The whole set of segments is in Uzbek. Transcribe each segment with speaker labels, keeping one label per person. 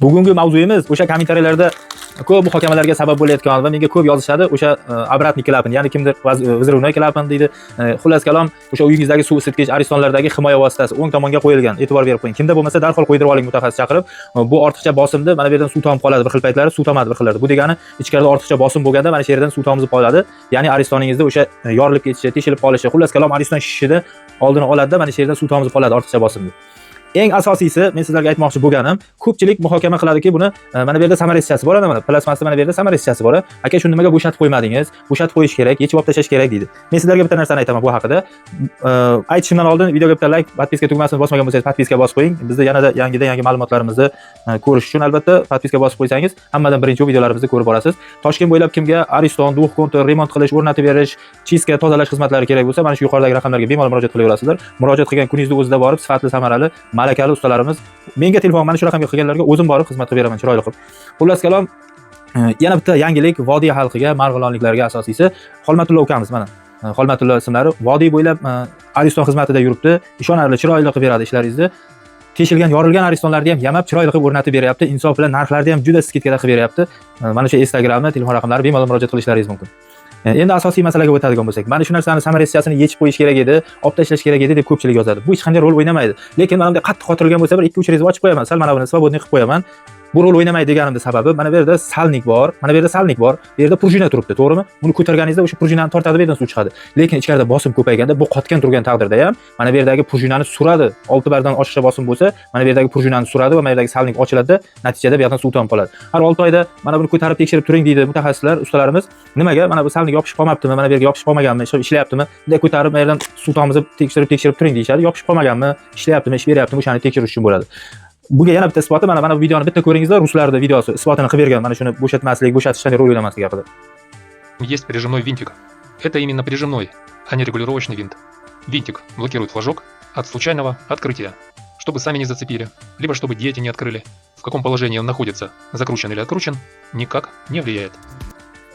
Speaker 1: Bugungi mavzuyimiz o'sha kommentariyalarda ko'p muhokamalarga sabab bo'layotgan va menga ko'p yozishadi o'sha обратный клапан, ya'ni kimdir vzrывной клапан deydi. Xullas kalom, o'sha uyingizdagi suv isitgich aristonlardagi himoya vositasi o'ng tomonga qo'yilgan. E'tibor berib qo'ying. Kimda bo'lmasa darhol qo'ydirib oling mutaxassis chaqirib. Bu ortiqcha bosimda mana bu yerdan suv tomib qoladi. Bir xil paytlari suv tomadi bir xillarda. Bu degani ichkarida ortiqcha bosim bo'lganda mana shu yerdan suv tomizib qoladi. Ya'ni aristoningizda o'sha yorilib ketishi, teshilib qolishi, xullas kalom ariston shishida oldini oladi-da, mana shu yerdan suv tomizib qoladi ortiqcha bosimda. Eng asosiysi, men sizlarga aytmoqchi bo'lganim, ko'pchilik muhokama qiladiki, buni mana bu yerda samarasichasi bor, mana plasmasda mana bu yerda samarasichasi bor. Aka, shuni nimaga bo'shatib qo'ymadingiz? Bo'shatib qo'yish kerak, yechib olib tashlash kerak deydi. Men sizlarga bitta narsani aytaman bu haqida. Aytishimdan oldin videoga bitta like, podpiska tugmasini bosmagan bo'lsangiz, podpiska bosib qo'ying. Bizda yanada yangi ma'lumotlarimizni ko'rish uchun albatta podpiska bosib qo'ysangiz, hammadan birinchi videolarimizni ko'rib borasiz. Toshkent bo'ylab kimga ariston, duh kontur, remont qilish, o'rnatib berish, chiska, tozalash xizmatlari kerak bo'lsa, mana shu yuqoridagi raqamlarga bemalol murojaat qilaverasizlar. Murojaat qilgan kuningizda o'zida borib, sifatli, samarali, malakali ustalarimiz menga telefon mana shu raqamga qilganlarga o'zim borib xizmat qilib beraman chiroyli qilib. Xullas kalom, yana bitta yangilik Vodiy xalqiga, marg'ilonliklarga asosiysi Xolmatulla ukamiz mana. Xolmatulla ismlari Vodiy bo'ylab ariston xizmatida yuribdi. Ishonarli, chiroyli qilib beradi ishlaringizni. Teshilgan, yorilgan aristonlarni ham yamab chiroyli qilib o'rnatib beryapti. Insof bilan narxlarni ham juda skidkada qilib beryapti. Mana shu Instagramda telefon raqamlari bemalol murojaat qilishlaringiz mumkin. Endi asosiy masalaga o'tadigan bo'lsak, mana shu narsani samarasichasini yechib qo'yish kerak edi, olib tashlash kerak edi deb ko'pchilik yozadi. Bu hech qanday rol o'ynamaydi. Lekin mana bunday qattiq xotirgan bo'lsa, bir 2-3 rez ochib qo'yaman, sal mana buni svobodniy qilib qo'yaman. Bu rol o'ynamaydi deganimning sababi, mana bu yerda salnik bor, mana bu yerda salnik bor, bu yerda prujina turibdi, to'g'rimi? Buni ko'targaningizda o'sha prujinani tortadi, bu yerdan suv chiqadi. Lekin ichkarida bosim ko'payganda, bu qotgan turgan taqdirda ham mana bu yerdagi prujinani suradi. 6 bardan oshiqcha bosim bo'lsa, mana bu yerdagi prujinani suradi va mana bu yerdagi salnik ochiladi, natijada bu yerdan suv tomib qoladi. Har 6 oyda mana buni ko'tarib tekshirib turing deydi mutaxassislar, ustalarimiz. Nimaga? Mana bu salnik yopishib qolmabdimi? Mana bu yerga yopishib qolmaganmi? Ishlayaptimi? Bunday ko'tarib mana yerdan suv tomizib tekshirib turing deyishadi. Yopishib qolmaganmi? Ishlayaptimi? Ish beryaptimi? O'shani tekshirish uchun bo'ladi. Bunga yana bitta isboti, mana bu videoni bitta ko'ringizlar, ruslarning videosi isbotini qilib bergan, mana shuni bo'shatmaslik, bo'shatishdan rol o'ynamaslik haqida.
Speaker 2: Есть прижимной винтик. Это именно прижимной, а не регулировочный винт. Винтик блокирует флажок от случайного открытия, чтобы сами не зацепили, либо чтобы дети не открыли. В каком положении он находится, закручен или откручен, никак не влияет.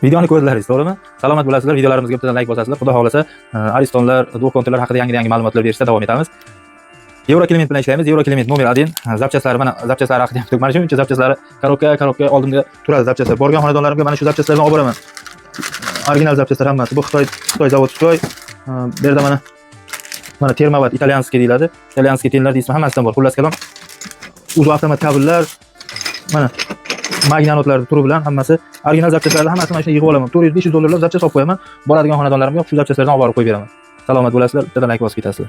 Speaker 1: Videoni ko'rdingiz, to'g'rimi? Salomat bo'lasizlar, videolarimizga bittadan like bosasizlar. Xudo xolasa, aristonlar, duh konturlar haqida yangi ma'lumotlar berishda davom etamiz. Euroclement bilan ishlaymiz. Euroclement nomer 1. Zapchaslari mana zapchaslari haqida ham mana shuncha zapchaslari korobka oldimda turadi zapchaslar. Borgan xonadonlarimga mana shu zapchaslardan olib boraman. Original zapchaslar hammasi. Bu Xitoy zavod Xitoy. Bu yerda mana Termovat italyanskiy deyiladi. Italyanskiy tenlarning ismi hammasidan bor. Xullas kalom. Uzu avtomat kabellar, mana magnanotlarning turi bilan hammasi original zapchaslarni hammasini mana shunday yig'ib olaman. 400-500 dollarlab zapchas olib qo'yaman. Boradigan xonadonlarimga shu zapchaslardan olib borib qo'yib beraman. Salomat bo'lasizlar. Bittadan like bosib ketasizlar.